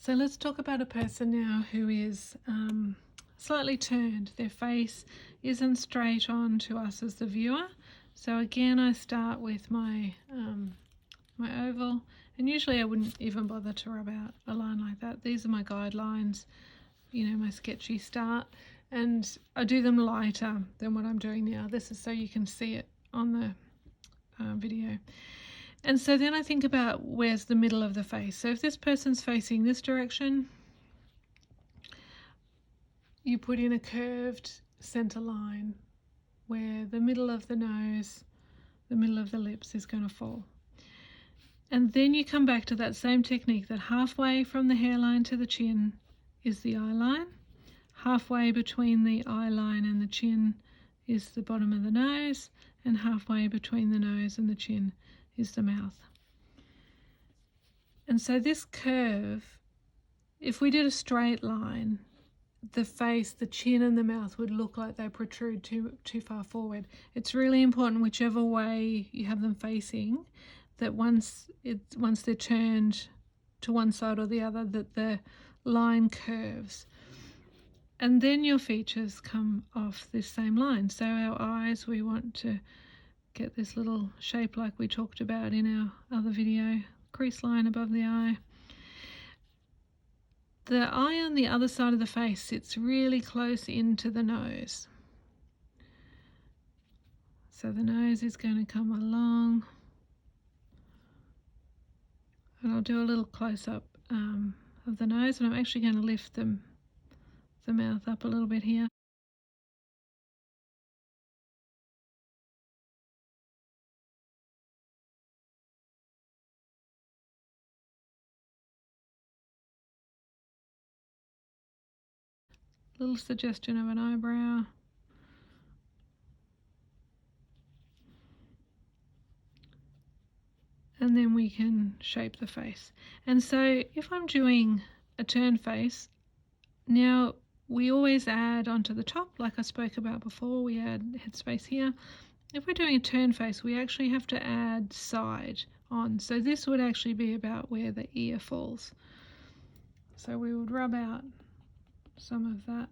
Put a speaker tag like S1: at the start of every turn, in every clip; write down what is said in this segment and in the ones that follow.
S1: So let's talk about a person now who is slightly turned. Their face isn't straight on to us as the viewer. So again, I start with my my oval, and usually I wouldn't even bother to rub out a line like that. These are my guidelines, you know, my sketchy start, and I do them lighter than what I'm doing now. This is so you can see it on the video. And so then I think about where's the middle of the face. So if this person's facing this direction, you put in a curved center line where the middle of the nose, the middle of the lips is going to fall. And then you come back to that same technique, that halfway from the hairline to the chin is the eye line. Halfway between the eye line and the chin is the bottom of the nose, and halfway between the nose and the chin is the mouth. And so this curve, if we did a straight line, the face, the chin and the mouth would look like they protrude too far forward. It's really important, whichever way you have them facing, that once they're turned to one side or the other, that the line curves. And then your features come off this same line. So our eyes, we want to get this little shape like we talked about in our other video, crease line above the eye. The eye on the other side of the face sits really close into the nose. So the nose is going to come along. And I'll do a little close-up of the nose, and I'm actually going to lift the mouth up a little bit here. Little suggestion of an eyebrow. And then we can shape the face. And so if I'm doing a turn face, now we always add onto the top, like I spoke about before, we add headspace here. If we're doing a turn face, we actually have to add side on. So this would actually be about where the ear falls. So we would rub out some of that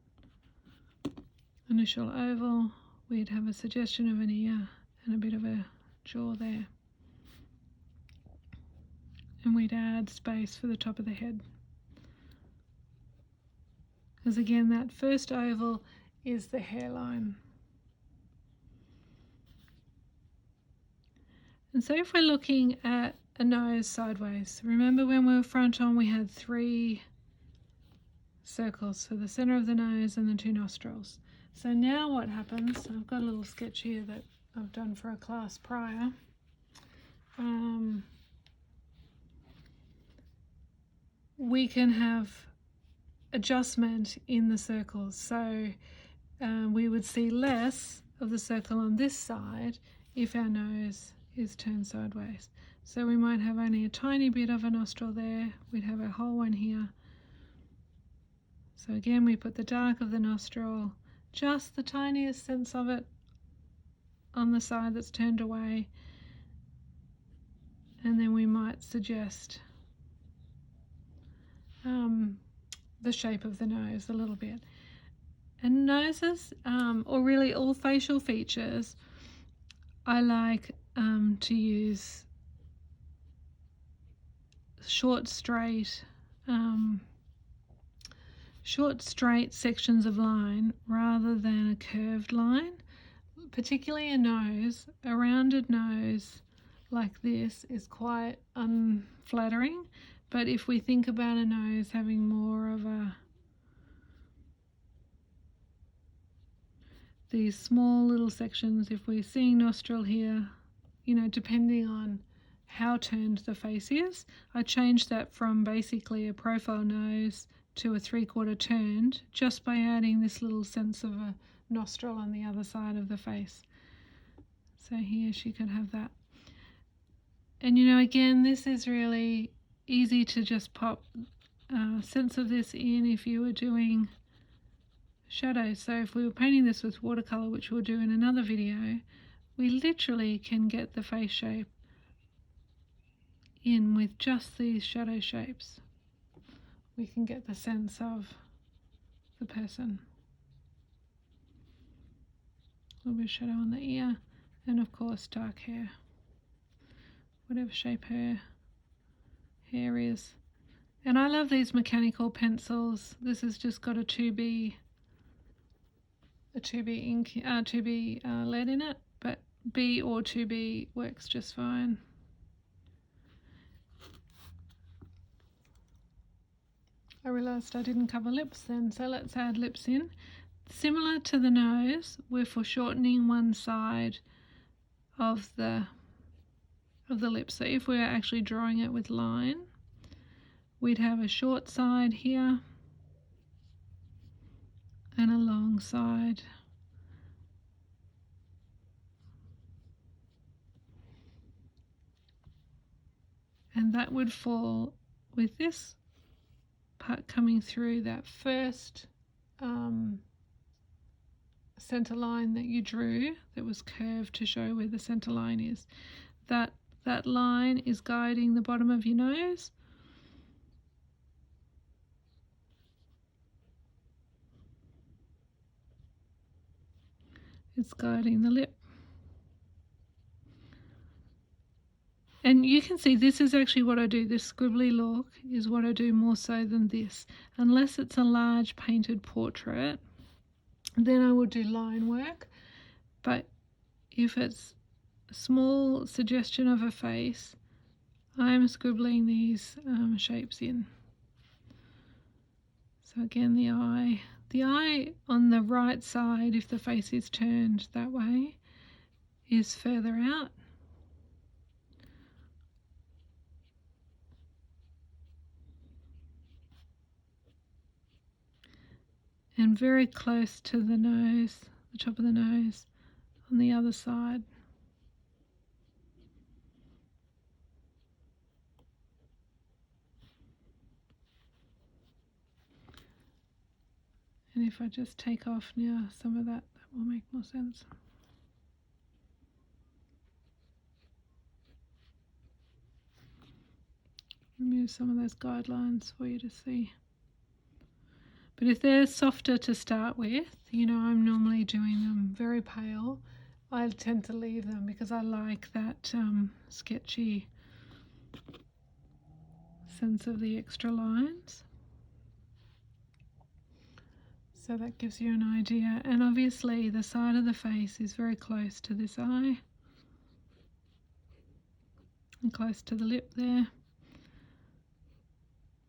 S1: initial oval. We'd have a suggestion of an ear and a bit of a jaw there. And we'd add space for the top of the head. Because again, that first oval is the hairline. And so if we're looking at a nose sideways, remember when we were front on we had 3 circles for the center of the nose and the 2 nostrils. So now what happens, I've got a little sketch here that I've done for a class prior. We can have adjustment in the circles. So we would see less of the circle on this side if our nose is turned sideways. So we might have only a tiny bit of a nostril there. We'd have a whole one here. So again, we put the dark of the nostril, just the tiniest sense of it on the side that's turned away. And then we might suggest the shape of the nose a little bit. And noses, or really all facial features, I like to use short, straight sections of line rather than a curved line. Particularly a nose, a rounded nose like this is quite unflattering. But if we think about a nose having more of these small little sections, if we're seeing nostril here, you know, depending on how turned the face is, I changed that from basically a profile nose to a 3/4 turned just by adding this little sense of a nostril on the other side of the face. So here she could have that. And you know, again, this is really easy to just pop a sense of this in if you were doing shadows. So if we were painting this with watercolor, which we'll do in another video, we literally can get the face shape in with just these shadow shapes. we can get the sense of the person. A little bit of shadow on the ear, and of course dark hair, whatever shape her hair is. And I love these mechanical pencils. This has just got a 2B ink, 2B lead in it, but B or 2B works just fine. I realised I didn't cover lips then, so let's add lips in. Similar to the nose, we're foreshortening one side of the lip. So if we're actually drawing it with line, we'd have a short side here and a long side. And that would fall with this part coming through that first center line that you drew that was curved to show where the center line is. That line is guiding the bottom of your nose. It's guiding the lip. And you can see this is actually what I do. This scribbly look is what I do more so than this. Unless it's a large painted portrait, then I would do line work. But if it's a small suggestion of a face, I'm scribbling these shapes in. So again, the eye on the right side, if the face is turned that way, is further out. And very close to the nose, the top of the nose, on the other side. And if I just take off now some of that, that will make more sense. Remove some of those guidelines for you to see. But if they're softer to start with, you know, I'm normally doing them very pale. I tend to leave them because I like that sketchy sense of the extra lines. So that gives you an idea. And obviously the side of the face is very close to this eye and close to the lip there.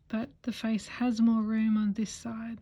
S1: But the face has more room on this side.